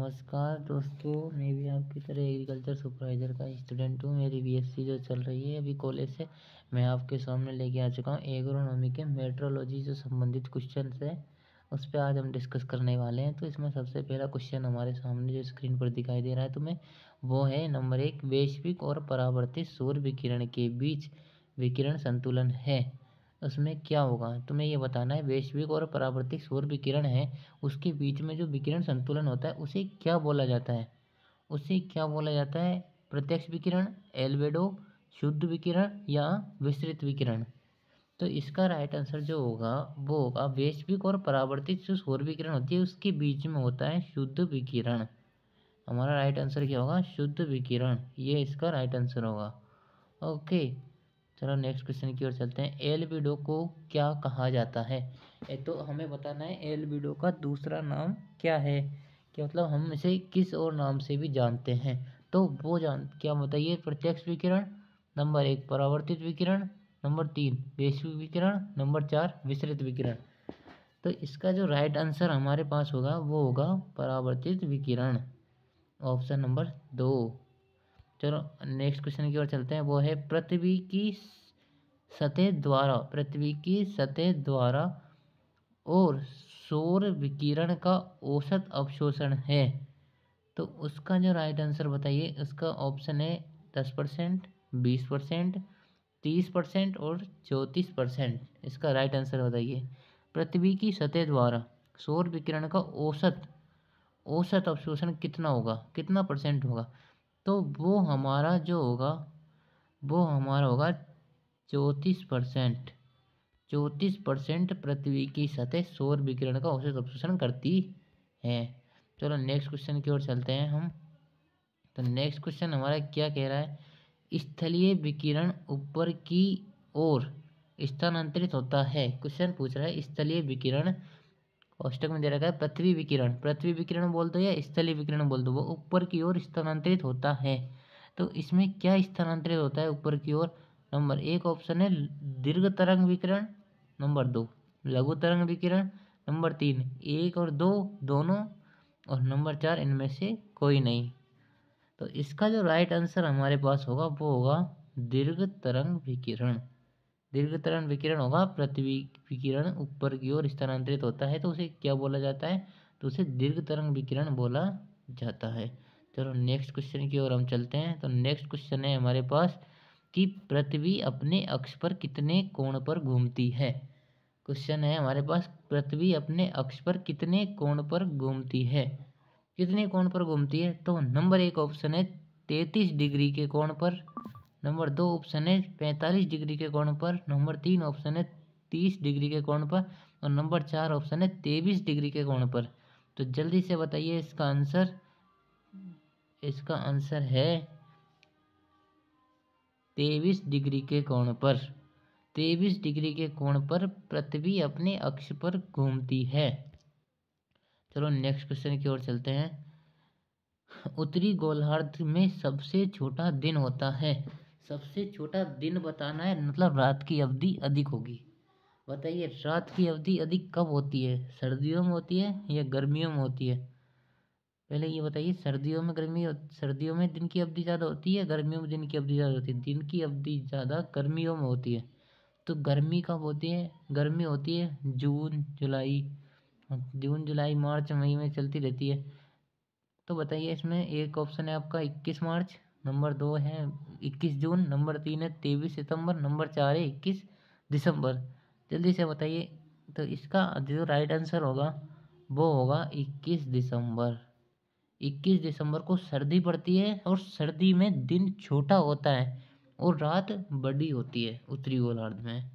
नमस्कार दोस्तों, मैं भी आपकी तरह एग्रीकल्चर सुपरवाइज़र का स्टूडेंट हूँ। मेरी बीएससी जो चल रही है अभी कॉलेज से, मैं आपके सामने लेके आ चुका हूँ एग्रोनॉमी के मेट्रोलॉजी से संबंधित क्वेश्चन है, उस पर आज हम डिस्कस करने वाले हैं। तो इसमें सबसे पहला क्वेश्चन हमारे सामने जो स्क्रीन पर दिखाई दे रहा है तुम्हें, वो है नंबर 1, वैश्विक और परावर्तित सौर विकिरण के बीच विकिरण संतुलन है, उसमें क्या होगा। तुम्हें ये बताना है वैश्विक और परावर्तित सौर विकिरण है, उसके बीच में जो विकिरण संतुलन होता है उसे क्या बोला जाता है। उसे क्या बोला जाता है, प्रत्यक्ष विकिरण, एल्बेडो, शुद्ध विकिरण या विस्तृत विकिरण। तो इसका राइट आंसर जो होगा वो होगा वैश्विक और परावर्तित जो सौर विकिरण होती है उसके बीच में होता है शुद्ध विकिरण। हमारा राइट आंसर क्या होगा, शुद्ध विकिरण, ये इसका राइट आंसर होगा। ओके, चलो नेक्स्ट क्वेश्चन की ओर चलते हैं। एल्बिडो को क्या कहा जाता है। तो हमें बताना है एल्बिडो का दूसरा नाम क्या है, क्या मतलब हम इसे किस और नाम से भी जानते हैं। तो वो क्या बताइए, प्रत्यक्ष विकिरण, नंबर 1 परावर्तित विकिरण, नंबर 3 वैश्विक विकिरण, नंबर 4 विसरित विकिरण। तो इसका जो राइट आंसर हमारे पास होगा वो होगा परावर्तित विकिरण, ऑप्शन नंबर 2। चलो नेक्स्ट क्वेश्चन की ओर चलते हैं। वो है पृथ्वी की सतह द्वारा और सौर विकिरण का औसत अवशोषण है। तो उसका जो राइट आंसर बताइए, उसका ऑप्शन है 10%, 20%, 30% और 34%। इसका राइट आंसर बताइए। पृथ्वी की सतह द्वारा सौर विकिरण का औसत अवशोषण कितना होगा, कितना परसेंट होगा। तो वो हमारा जो होगा वो हमारा होगा 34%। 34% पृथ्वी की सतह सौर विकिरण का औसत अवशोषण करती है। चलो नेक्स्ट क्वेश्चन की ओर चलते हैं हम। तो नेक्स्ट क्वेश्चन हमारा क्या कह रहा है, स्थलीय विकिरण ऊपर की ओर स्थानांतरित होता है। क्वेश्चन पूछ रहा है स्थलीय विकिरण, कोष्टक में दे रखा है पृथ्वी विकिरण बोल दो या स्थलीय विकिरण बोल दो, वो ऊपर की ओर स्थानांतरित होता है। तो इसमें क्या स्थानांतरित होता है ऊपर की ओर। नंबर 1 ऑप्शन है दीर्घ तरंग विकिरण, नंबर 2 लघु तरंग विकिरण, नंबर 3 1 और 2 दोनों, और नंबर 4 इनमें से कोई नहीं। तो इसका जो राइट आंसर हमारे पास होगा वो होगा दीर्घ तरंग विकिरण। दीर्घ तरंग विकिरण होगा, पृथ्वी विकिरण ऊपर की ओर स्थानांतरित होता है तो उसे क्या बोला जाता है, तो उसे दीर्घ तरंग विकिरण बोला जाता है। चलो नेक्स्ट क्वेश्चन की ओर हम चलते हैं। तो नेक्स्ट क्वेश्चन है हमारे पास कि पृथ्वी अपने अक्ष पर कितने कोण पर घूमती है। क्वेश्चन है हमारे पास, पृथ्वी अपने अक्ष पर कितने कोण पर घूमती है, कितने कोण पर घूमती है। तो नंबर 1 ऑप्शन है 33 डिग्री के कोण पर, नंबर 2 ऑप्शन है 45 डिग्री के कोण पर, नंबर 3 ऑप्शन है 30 डिग्री के कोण पर, और नंबर 4 ऑप्शन है 23 डिग्री के कोण पर। तो जल्दी से बताइए इसका आंसर। इसका आंसर है 23 डिग्री के कोण पर। 23 डिग्री के कोण पर पृथ्वी अपने अक्ष पर घूमती है। चलो नेक्स्ट क्वेश्चन की ओर चलते हैं। उत्तरी गोलार्ध में सबसे छोटा दिन होता है। सबसे छोटा दिन बताना है, मतलब रात की अवधि अधिक होगी। बताइए रात की अवधि अधिक कब होती है, सर्दियों में होती है या गर्मियों में होती है। पहले ये बताइए, सर्दियों में दिन की अवधि ज़्यादा होती है, गर्मियों में दिन की अवधि ज़्यादा होती है। दिन की अवधि ज़्यादा गर्मियों में होती है। तो गर्मी कब होती है, गर्मी होती है जून जुलाई मार्च मई में चलती रहती है। तो बताइए इसमें एक ऑप्शन है आपका 21 मार्च, नंबर 2 है 21 जून, नंबर 3 है 23 सितंबर, नंबर 4 है 21 दिसंबर। जल्दी से बताइए। तो इसका जो राइट आंसर होगा वो होगा 21 दिसंबर। 21 दिसंबर को सर्दी पड़ती है और सर्दी में दिन छोटा होता है और रात बड़ी होती है उत्तरी गोलार्ध में।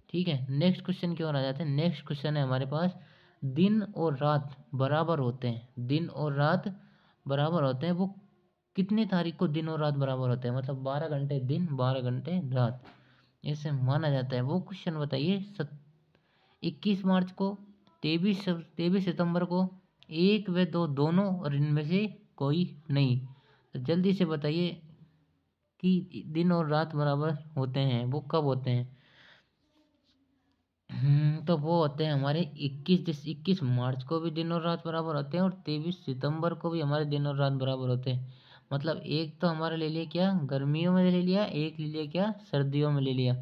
ठीक है, नेक्स्ट क्वेश्चन की ओर आ जाते हैं। नेक्स्ट क्वेश्चन है हमारे पास, दिन और रात बराबर होते हैं, दिन और रात बराबर होते हैं, वो कितने तारीख को दिन और रात बराबर होते हैं, मतलब 12 घंटे दिन 12 घंटे रात, ऐसे माना जाता है। वो क्वेश्चन बताइए। 21 मार्च को, 23 सितंबर को, 1 व 2 दोनों, और इनमें से कोई नहीं। तो जल्दी से बताइए कि दिन और रात बराबर होते हैं वो कब होते हैं। तो वो होते हैं हमारे 21 मार्च को भी दिन और रात बराबर होते हैं और 23 सितंबर को भी हमारे दिन और रात बराबर होते हैं। मतलब एक तो हमारा ले लिया क्या गर्मियों में ले लिया, एक ले लिया क्या सर्दियों में ले लिया,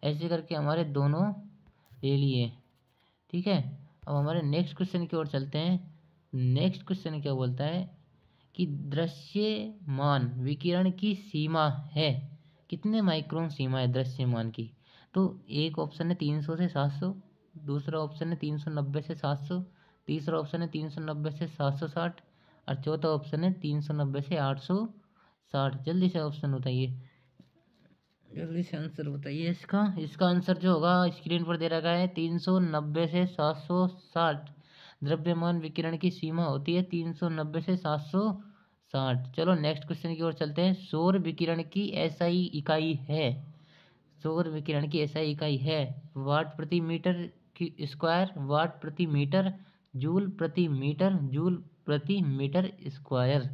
ऐसे करके हमारे दोनों ले लिए। ठीक है, अब हमारे नेक्स्ट क्वेश्चन की ओर चलते हैं। नेक्स्ट क्वेश्चन क्या बोलता है कि दृश्यमान विकिरण की सीमा है, कितने माइक्रोन सीमा है दृश्यमान की। तो एक ऑप्शन है 300 से 700, दूसरा ऑप्शन है 390 से 700, तीसरा ऑप्शन है 390 से 760 और चौथा ऑप्शन है 390 से 860। जल्दी से ऑप्शन बताइए, जल्दी से आंसर बताइए इसका। इसका आंसर जो होगा स्क्रीन पर दे रखा है 390 से 760। द्रव्यमान विकिरण की सीमा होती है 390 से 760। चलो नेक्स्ट क्वेश्चन की ओर चलते हैं। सौर विकिरण की एसआई इकाई है, सौर विकिरण की एसआई इकाई है वाट प्रति मीटर की स्क्वायर, वाट प्रति मीटर, जूल प्रति मीटर, जूल प्रति मीटर स्क्वायर।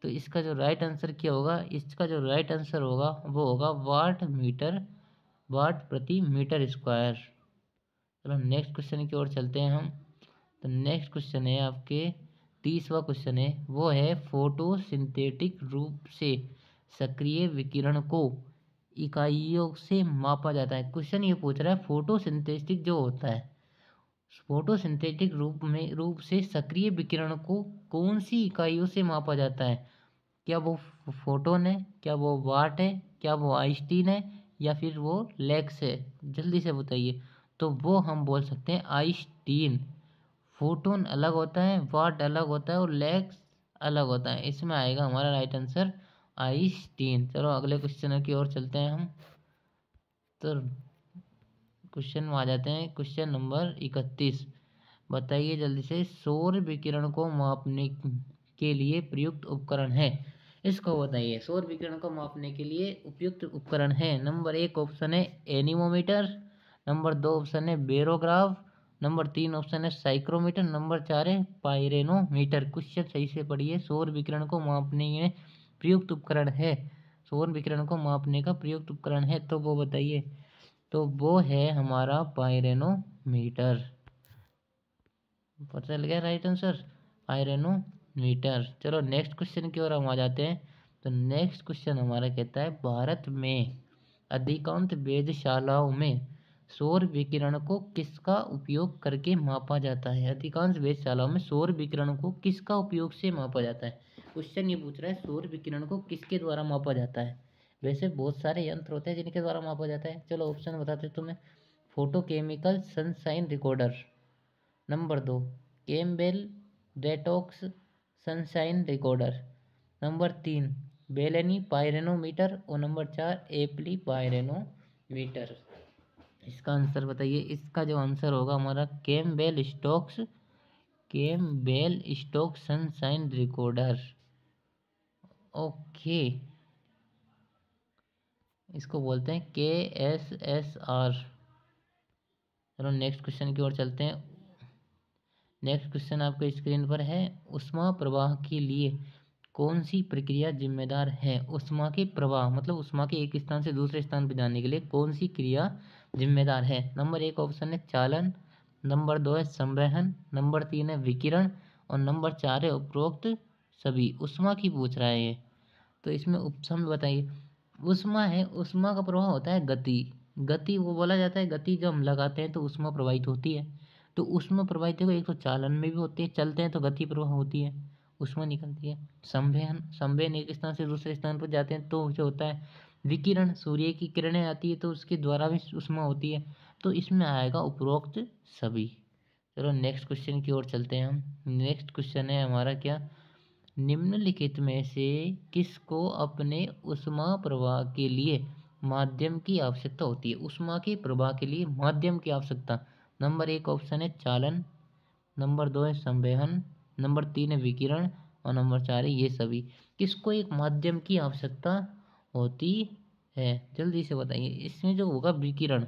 तो इसका जो राइट आंसर क्या होगा, इसका जो राइट आंसर होगा वो होगा वाट मीटर, वाट प्रति मीटर स्क्वायर। चलो नेक्स्ट क्वेश्चन की ओर चलते हैं हम। तो नेक्स्ट क्वेश्चन है आपके 30वां क्वेश्चन है, वो है फोटोसिंथेटिक रूप से सक्रिय विकिरण को इकाइयों से मापा जाता है। क्वेश्चन ये पूछ रहा है फोटोसिंथेटिक जो होता है, फोटोसिंथेटिक रूप से सक्रिय विकिरण को कौन सी इकाइयों से मापा जाता है। क्या वो फोटोन है, क्या वो वाट है, क्या वो आइंस्टीन है या फिर वो लैक्स है। जल्दी से बताइए। तो वो हम बोल सकते हैं आइंस्टीन। फोटोन अलग होता है, वाट अलग होता है और लैक्स अलग होता है। इसमें आएगा हमारा राइट आंसर आइंस्टीन। चलो अगले क्वेश्चन की ओर चलते हैं हम। तो क्वेश्चन में आ जाते हैं, क्वेश्चन नंबर 31। बताइए जल्दी से, सौर विकिरण को मापने के लिए प्रयुक्त उपकरण है, इसको बताइए। सौर विकिरण को मापने के लिए उपयुक्त उपकरण है। नंबर 1 ऑप्शन है एनीमोमीटर, नंबर 2 ऑप्शन है बेरोग्राफ, नंबर 3 ऑप्शन है साइक्रोमीटर, नंबर 4 है पायरेनोमीटर। क्वेश्चन सही से पढ़िए। सौर विकिरण को मापने में प्रयुक्त उपकरण है, सौर विकिरण को मापने का प्रयुक्त उपकरण है तो वो बताइए। तो वो है हमारा पायरेनोमीटर। पता चल गया राइट आंसर पायरेनोमीटर। चलो नेक्स्ट क्वेश्चन की ओर हम आ जाते हैं। तो नेक्स्ट क्वेश्चन हमारा कहता है भारत में अधिकांश वेधशालाओं में सौर विकिरण को किसका उपयोग करके मापा जाता है। अधिकांश वेधशालाओं में सौर विकिरण को किसका उपयोग से मापा जाता है। क्वेश्चन ये पूछ रहा है सौर विकिरण को किसके द्वारा मापा जाता है। वैसे बहुत सारे यंत्र होते हैं जिनके द्वारा मापा जाता है। चलो ऑप्शन बताते तुम्हें। Photochemical sunshine recorder, number 2 Campbell detox sunshine recorder, number 3 बेलेनी पायरेनोमीटर और नंबर 4 एप्ली पायरेनोमीटर। इसका आंसर बताइए। इसका जो आंसर होगा हमारा Campbell Stokes sunshine recorder. Okay, इसको बोलते हैं KSSR। चलो नेक्स्ट क्वेश्चन की ओर चलते हैं। नेक्स्ट क्वेश्चन आपके स्क्रीन पर है, ऊष्मा प्रवाह के लिए कौन सी प्रक्रिया जिम्मेदार है। ऊष्मा के प्रवाह मतलब ऊष्मा के एक स्थान से दूसरे स्थान पर जाने के लिए कौन सी क्रिया जिम्मेदार है। नंबर 1 ऑप्शन है चालन, नंबर 2 है संवहन, नंबर 3 है विकिरण और नंबर 4 है उपरोक्त सभी। ऊष्मा की पूछ रहा है ये, तो इसमें ऑप्शन बताइए। ऊष्मा है, ऊष्मा का प्रवाह होता है गति, गति वो बोला जाता है गति जब हम लगाते हैं तो ऊष्मा प्रवाहित होती है। तो ऊष्मा प्रवाहित देखो एक तो चालन में भी होती है, चलते हैं तो गति प्रवाह होती है, ऊष्मा निकलती है। संवहन, संवहन एक स्थान से दूसरे स्थान पर जाते हैं तो जो होता है विकिरण, सूर्य की किरणें आती है तो उसके द्वारा भी ऊष्मा होती है। तो इसमें आएगा उपरोक्त सभी। चलो नेक्स्ट क्वेश्चन की ओर चलते हैं हम। नेक्स्ट क्वेश्चन है हमारा क्या, निम्नलिखित में से किसको अपने ऊष्मा प्रवाह के लिए माध्यम की आवश्यकता होती है। ऊष्मा के प्रवाह के लिए माध्यम की आवश्यकता। नंबर 1 ऑप्शन है चालन, नंबर 2 है संवहन, नंबर 3 है विकिरण और नंबर 4 है ये सभी। किसको एक माध्यम की आवश्यकता होती है, जल्दी से बताइए। इसमें जो होगा विकिरण,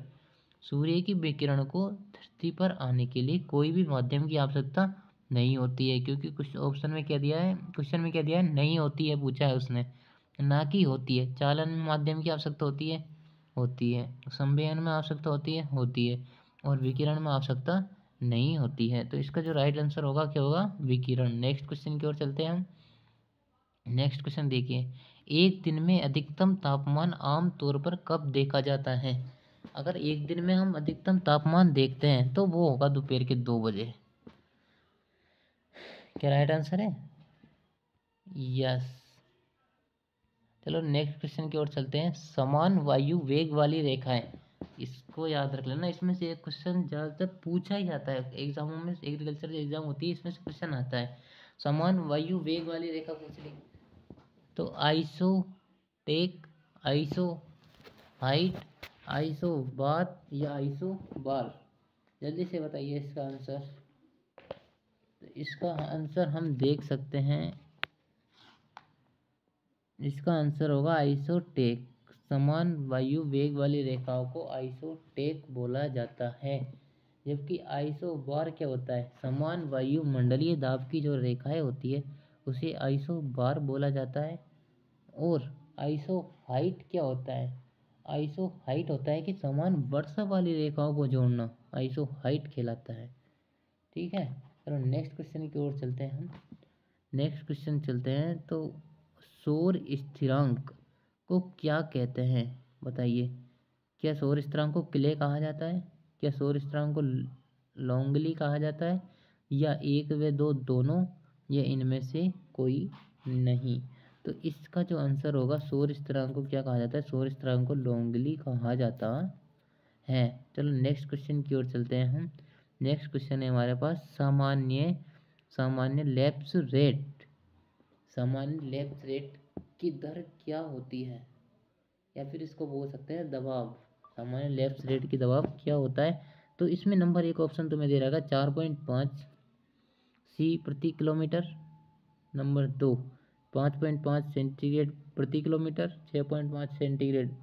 सूर्य की विकिरण को धरती पर आने के लिए कोई भी माध्यम की आवश्यकता नहीं होती है, क्योंकि कुछ ऑप्शन में क्या दिया है, क्वेश्चन में क्या दिया है, नहीं होती है पूछा है उसने, ना कि होती है। चालन में माध्यम की आवश्यकता होती है, होती है। संवहन में आवश्यकता होती है, होती है। और विकिरण में आवश्यकता नहीं होती है। तो इसका जो राइट आंसर होगा क्या होगा, विकिरण। नेक्स्ट क्वेश्चन की ओर चलते हैं हम। नेक्स्ट क्वेश्चन देखिए, एक दिन में अधिकतम तापमान आम तौर पर कब देखा जाता है? अगर एक दिन में हम अधिकतम तापमान देखते हैं तो वो होगा दोपहर के 2 बजे। क्या राइट आंसर है? यस। चलो नेक्स्ट क्वेश्चन की ओर चलते हैं। समान वायु वेग वाली रेखाएं, इसको याद रख लेना, इसमें से एक क्वेश्चन ज़्यादातर पूछा ही जाता है एग्जामों में, एग्रीकल्चर एग्जाम होती है इसमें से क्वेश्चन आता है। समान वायु वेग वाली रेखा पूछ ली तो isotach, isohyet, isobar या आइसो बार, जल्दी से बताइए इसका आंसर। तो इसका आंसर हम देख सकते हैं, इसका आंसर होगा आइसोटेक। समान वायु वेग वाली रेखाओं को आइसोटेक बोला जाता है। जबकि आइसोबार क्या होता है, समान वायु मंडलीय दाब की जो रेखाएं होती है उसे आइसोबार बोला जाता है। और आइसो हाइट क्या होता है, आइसो हाइट होता है कि समान वर्षा वाली रेखाओं को जोड़ना, आइसो हाइट कहलाता है। ठीक है, चलो नेक्स्ट क्वेश्चन की ओर चलते हैं हम। नेक्स्ट क्वेश्चन चलते हैं। तो सौर स्थिरांक को क्या कहते हैं, बताइए। क्या सौर स्थिरांक को क्ले कहा जाता है, क्या सौर स्थिरांक को लॉन्गली कहा जाता है, या एक व दो दोनों, या इनमें से कोई नहीं? तो इसका जो आंसर होगा, सौर स्थिरांक को क्या कहा जाता है, सौर स्थिरांक को लॉन्गली कहा जाता है। चलो नेक्स्ट क्वेश्चन की ओर चलते हैं हम। नेक्स्ट क्वेश्चन है हमारे पास, सामान्य सामान्य लैप्स रेट, सामान्य लैप्स रेट की दर क्या होती है, या फिर इसको बोल सकते हैं दबाव। सामान्य लैप्स रेट की दबाव क्या होता है? तो इसमें नंबर एक ऑप्शन तुम्हें दे रहा है 4.5 सी प्रति किलोमीटर। नंबर 2 5.5 सेंटीग्रेड प्रति किलोमीटर, 6.5 सेंटीग्रेड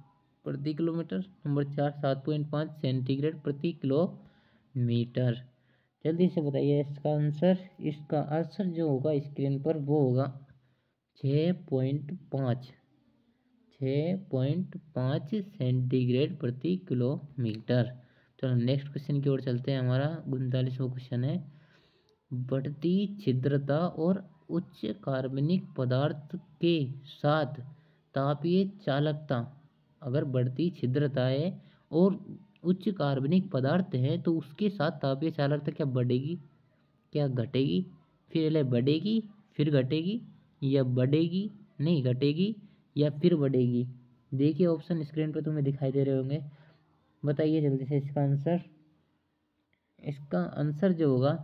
प्रति किलोमीटर। नंबर 4 7.5 सेंटीग्रेड प्रति किलोमीटर। जल्दी से बताइए इसका आंसर। इसका आंसर जो होगा स्क्रीन पर वो होगा 6.5 6.5 सेंटीग्रेड प्रति किलोमीटर। चलो नेक्स्ट क्वेश्चन की ओर चलते हैं। हमारा 39वां क्वेश्चन है, बढ़ती छिद्रता और उच्च कार्बनिक पदार्थ के साथ तापीय चालकता, अगर बढ़ती छिद्रता है और उच्च कार्बनिक पदार्थ है तो उसके साथ तापीय चालकता क्या बढ़ेगी, क्या घटेगी? फिर ले बढ़ेगी फिर घटेगी, या बढ़ेगी नहीं घटेगी, या फिर बढ़ेगी? देखिए ऑप्शन स्क्रीन पर तुम्हें दिखाई दे रहे होंगे, बताइए जल्दी से इसका आंसर। इसका आंसर जो होगा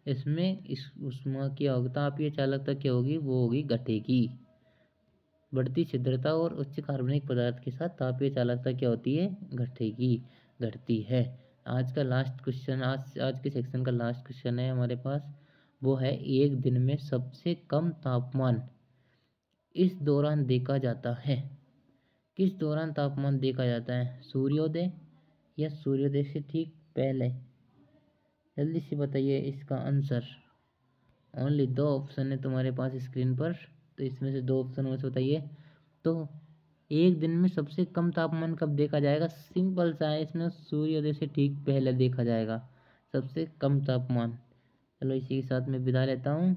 इसमें इस ऊष्मा की तापीय चालकता क्या होगी, वो होगी घटेगी। बढ़ती छिद्रता और उच्च कार्बनिक पदार्थ के साथ तापीय चालकता क्या होती है, घटेगी, घटती है। आज का लास्ट क्वेश्चन, आज के सेक्शन का लास्ट क्वेश्चन है हमारे पास, वो है एक दिन में सबसे कम तापमान इस दौरान देखा जाता है। किस दौरान तापमान देखा जाता है, सूर्योदय या सूर्योदय से ठीक पहले? जल्दी से बताइए इसका आंसर। ओनली 2 ऑप्शन है तुम्हारे पास स्क्रीन पर, तो इसमें से 2 ऑप्शन में से बताइए। तो एक दिन में सबसे कम तापमान कब देखा जाएगा, सिंपल सा है, इसमें सूर्योदय से ठीक पहले देखा जाएगा सबसे कम तापमान। चलो इसी के साथ मैं विदा लेता हूँ,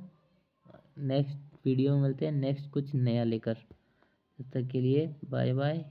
नेक्स्ट वीडियो में मिलते हैं नेक्स्ट कुछ नया लेकर। तब तक के लिए बाय बाय।